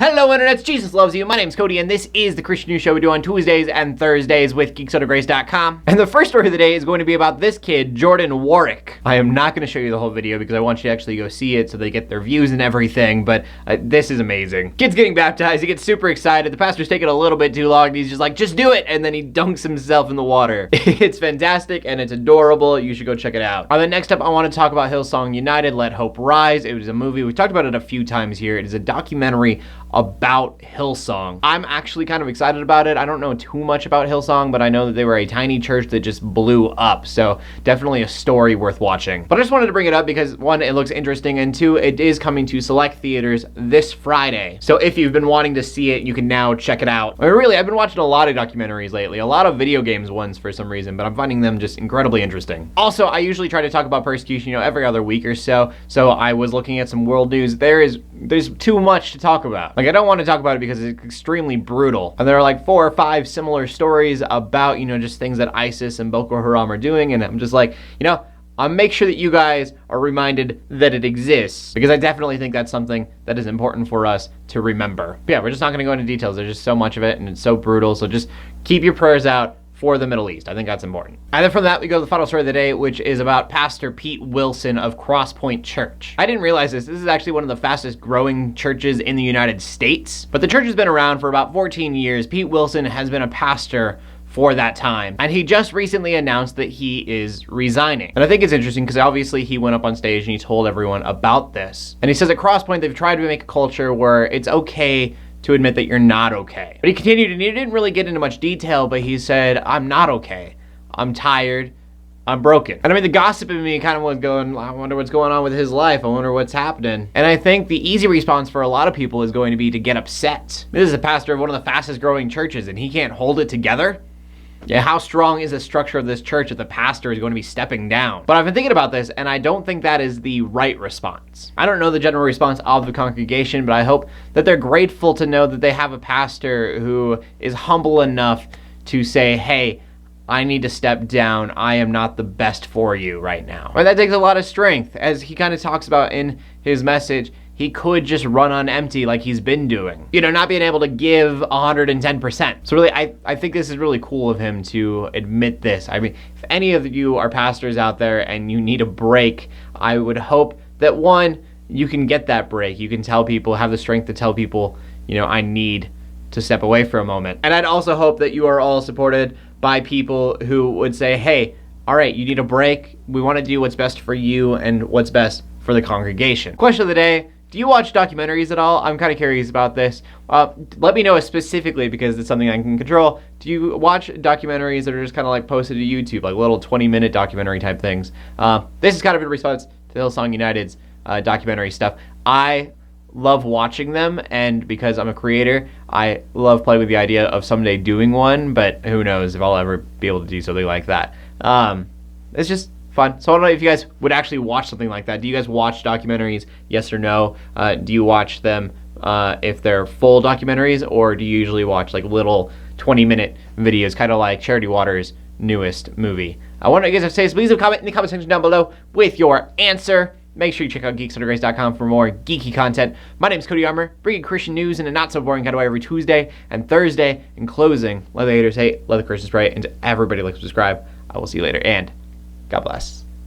Hello Internets, Jesus loves you. My name's Cody and this is the Christian News Show we do on Tuesdays and Thursdays with geeksotofgrace.com. And the first story of the day is going to be about this kid, Jordan Warwick. I am not going to show you the whole video because I want you to actually go see it so they get their views and everything, but this is amazing. Kid's getting baptized, he gets super excited, the pastor's taking a little bit too long, and he's just like, just do it, and then he dunks himself in the water. It's fantastic and it's adorable, you should go check it out. Then next up, I want to talk about Hillsong United, Let Hope Rise. It was a movie, we've talked about it a few times here. It is a documentary about Hillsong. I'm actually kind of excited about it. I don't know too much about Hillsong, but I know that they were a tiny church that just blew up, so definitely a story worth watching. But I just wanted to bring it up because one, it looks interesting, and two, it is coming to select theaters this Friday. So if you've been wanting to see it, you can now check it out. I mean, really, I've been watching a lot of documentaries lately, a lot of video games ones for some reason, but I'm finding them just incredibly interesting. Also, I usually try to talk about persecution, every other week or so, so I was looking at some world news. There's too much to talk about. Like, I don't want to talk about it because it's extremely brutal. And there are like 4 or 5 similar stories about, just things that ISIS and Boko Haram are doing. And I'm just like, I'll make sure that you guys are reminded that it exists, because I definitely think that's something that is important for us to remember. But yeah, we're just not going to go into details. There's just so much of it and it's so brutal. So just keep your prayers out for the Middle East. I think that's important. And then from that, we go to the final story of the day, which is about Pastor Pete Wilson of Crosspoint Church. I didn't realize this. This is actually one of the fastest growing churches in the United States, but the church has been around for about 14 years. Pete Wilson has been a pastor for that time, and he just recently announced that he is resigning. And I think it's interesting because obviously he went up on stage and he told everyone about this. And he says at Crosspoint, they've tried to make a culture where it's okay to admit that you're not okay. But he continued, and he didn't really get into much detail, but he said, I'm not okay. I'm tired. I'm broken. And I mean, the gossip in me kind of was going, I wonder what's going on with his life. I wonder what's happening. And I think the easy response for a lot of people is going to be to get upset. This is a pastor of one of the fastest growing churches, and he can't hold it together. Yeah, how strong is the structure of this church if the pastor is going to be stepping down? But I've been thinking about this, and I don't think that is the right response. I don't know the general response of the congregation, but I hope that they're grateful to know that they have a pastor who is humble enough to say, hey, I need to step down. I am not the best for you right now. And that takes a lot of strength, as he kind of talks about in his message. He could just run on empty like he's been doing. Not being able to give 110%. So really, I think this is really cool of him to admit this. I mean, if any of you are pastors out there and you need a break, I would hope that one, you can get that break. You can tell people, have the strength to tell people, I need to step away for a moment. And I'd also hope that you are all supported by people who would say, hey, all right, you need a break. We want to do what's best for you and what's best for the congregation. Question of the day. Do you watch documentaries at all? I'm kind of curious about this. Let me know specifically, because it's something I can control. Do you watch documentaries that are just kind of like posted to YouTube, like little 20-minute documentary type things? This is kind of in response to Hillsong United's documentary stuff. I love watching them, and because I'm a creator, I love playing with the idea of someday doing one, but who knows if I'll ever be able to do something like that. It's just fun. So I don't know if you guys would actually watch something like that. Do you guys watch documentaries? Yes or no? Do you watch them if they're full documentaries, or do you usually watch like little 20-minute videos, kind of like Charity Waters' newest movie? I wonder what you guys have to say, so please leave a comment in the comment section down below with your answer. Make sure you check out geeksotofgrace.com for more geeky content. My name's Cody Armour, bringing Christian news in a not-so-boring kind of way every Tuesday and Thursday. In closing, let the haters hate, let the Christians pray, and to everybody like, subscribe. I will see you later, and God bless.